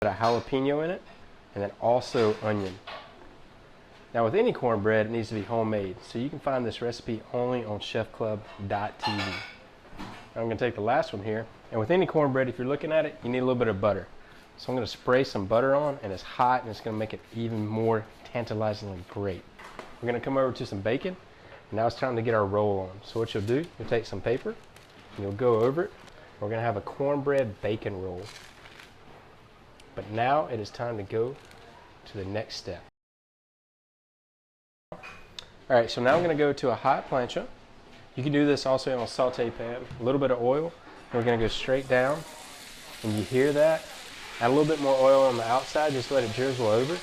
a jalapeno in it, and then also onion. Now with any cornbread, it needs to be homemade, so you can find this recipe only on chefclub.tv. I'm going to take the last one here, and with any cornbread, if you're looking at it, you need a little bit of butter. So I'm going to spray some butter on, and it's hot, and it's going to make it even more tantalizingly great. We're going to come over to some bacon, and now it's time to get our roll on. So what you'll do, you'll take some paper, and you'll go over it. We're going to have a cornbread bacon roll. But now it is time to go to the next step. Alright, so now I'm going to go to a hot plancha. You can do this also on a saute pan. A little bit of oil. And we're going to go straight down. And you hear that? Add a little bit more oil on the outside, just let it drizzle over.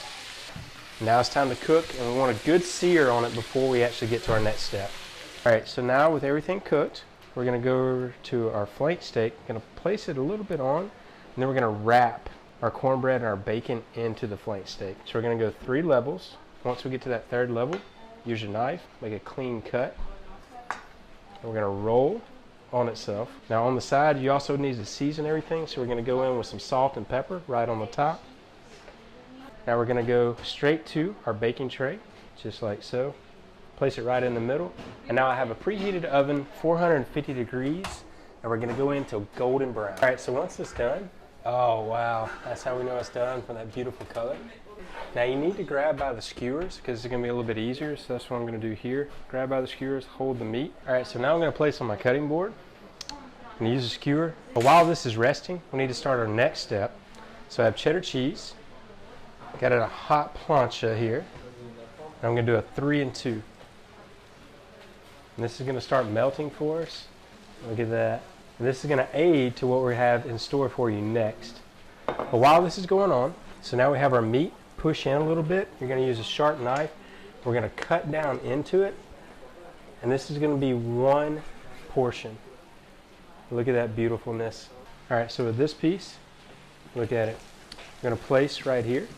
Now it's time to cook, and we want a good sear on it before we actually get to our next step. Alright, so now with everything cooked, we're going to go over to our flank steak. We're going to place it a little bit on, and then we're going to wrap our cornbread and our bacon into the flank steak. So we're going to go 3 levels. Once we get to that 3rd level, use your knife, make a clean cut. And we're going to roll on itself. Now on the side, you also need to season everything, so we're going to go in with some salt and pepper right on the top. Now we're going to go straight to our baking tray, just like so. Place it right in the middle. And now I have a preheated oven, 450 degrees, and we're going to go into golden brown. All right, so once it's done, oh wow, that's how we know it's done, from that beautiful color. Now you need to grab by the skewers because it's going to be a little bit easier, so that's what I'm going to do here. Grab by the skewers, hold the meat. Alright, so now I'm going to place on my cutting board. I'm going to use a skewer. But while this is resting, we need to start our next step. So I have cheddar cheese. Got it in a hot plancha here. And I'm going to do a 3 and 2. And this is going to start melting for us. Look at that. And this is going to aid to what we have in store for you next. But while this is going on, so now we have our meat. Push in a little bit. You're going to use a sharp knife. We're going to cut down into it. And this is going to be 1 portion. Look at that beautifulness. Alright, so with this piece, look at it. I'm going to place right here.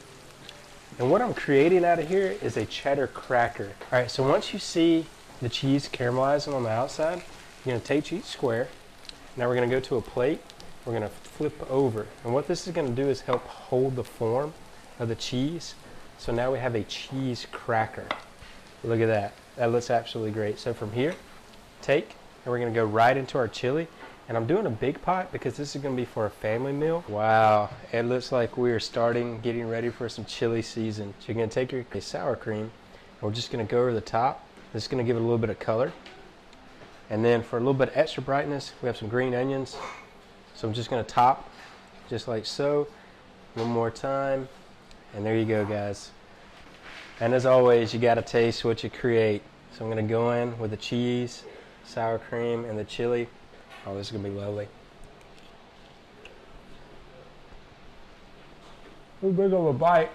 And what I'm creating out of here is a cheddar cracker. Alright, so once you see the cheese caramelizing on the outside, you're going to take each square. Now we're going to go to a plate. We're going to flip over. And what this is going to do is help hold the form of the cheese. So now we have a cheese cracker. Look at that. That looks absolutely great. So from here, take, and we're going to go right into our chili. And I'm doing a big pot because this is going to be for a family meal. Wow, it looks like we are getting ready for some chili season. So you're going to take your sour cream, and we're just going to go over the top. This is going to give it a little bit of color. And then for a little bit of extra brightness, we have some green onions. So I'm just going to top, just like so. One more time. And there you go, guys. And as always, you got to taste what you create. So I'm going to go in with the cheese, sour cream, and the chili. Oh, this is going to be lovely. Too big of a bite.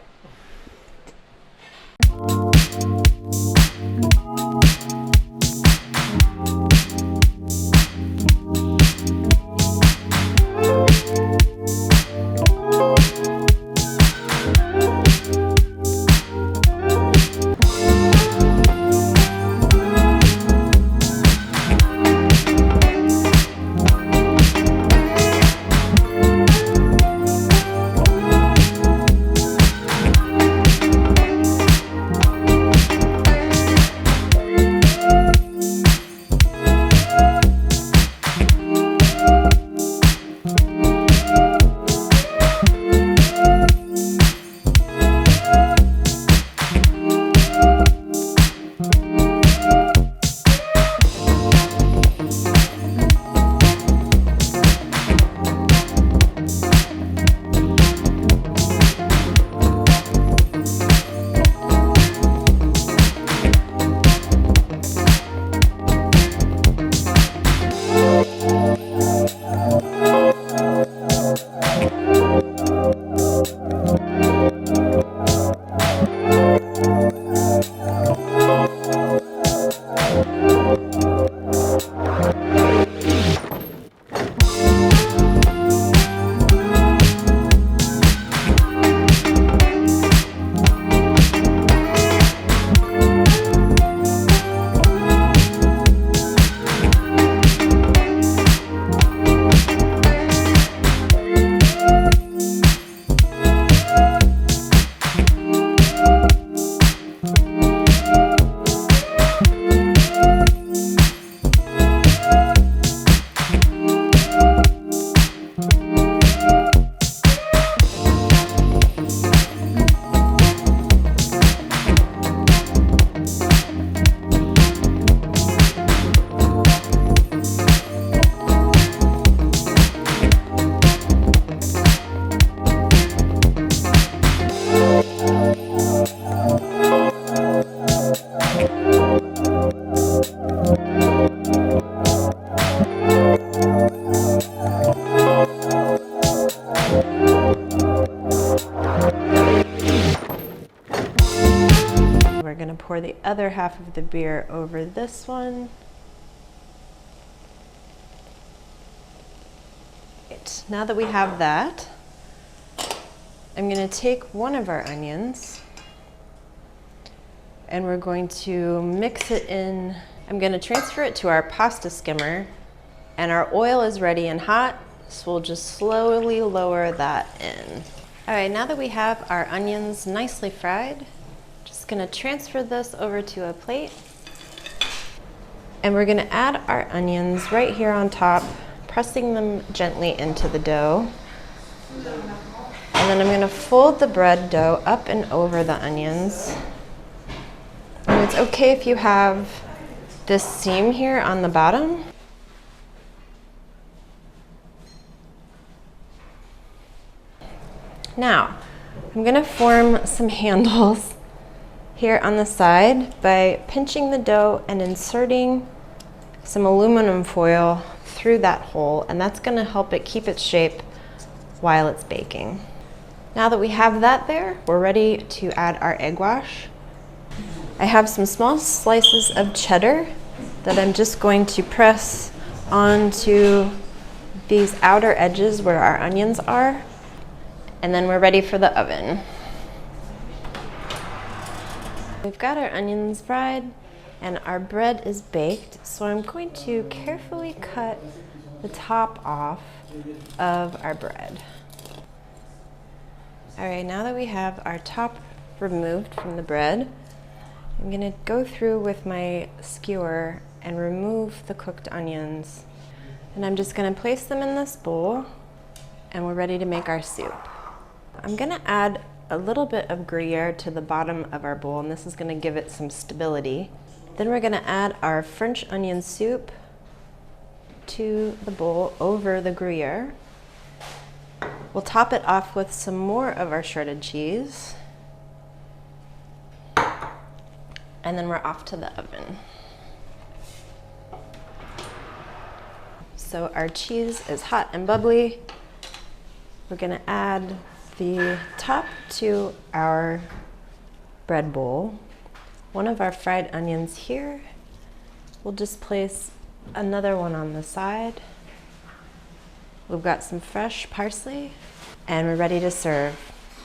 pour the other half of the beer over this one. Right, now that we have that, I'm going to take one of our onions and we're going to mix it in. I'm going to transfer it to our pasta skimmer, and our oil is ready and hot, so we'll just slowly lower that in. All right, now that we have our onions nicely fried, just going to transfer this over to a plate. And we're going to add our onions right here on top, pressing them gently into the dough. And then I'm going to fold the bread dough up and over the onions. And it's okay if you have this seam here on the bottom. Now, I'm going to form some handles here on the side by pinching the dough and inserting some aluminum foil through that hole, and that's going to help it keep its shape while it's baking. Now that we have that there, we're ready to add our egg wash. I have some small slices of cheddar that I'm just going to press onto these outer edges where our onions are, and then we're ready for the oven. We've got our onions fried and our bread is baked, so I'm going to carefully cut the top off of our bread. All right, now that we have our top removed from the bread, I'm going to go through with my skewer and remove the cooked onions. And I'm just going to place them in this bowl, and we're ready to make our soup. I'm going to add a little bit of Gruyere to the bottom of our bowl, and this is going to give it some stability. Then we're going to add our French onion soup to the bowl over the Gruyere. We'll top it off with some more of our shredded cheese. And then we're off to the oven. So our cheese is hot and bubbly. We're going to add the top to our bread bowl. One of our fried onions here. We'll just place another one on the side. We've got some fresh parsley, and we're ready to serve.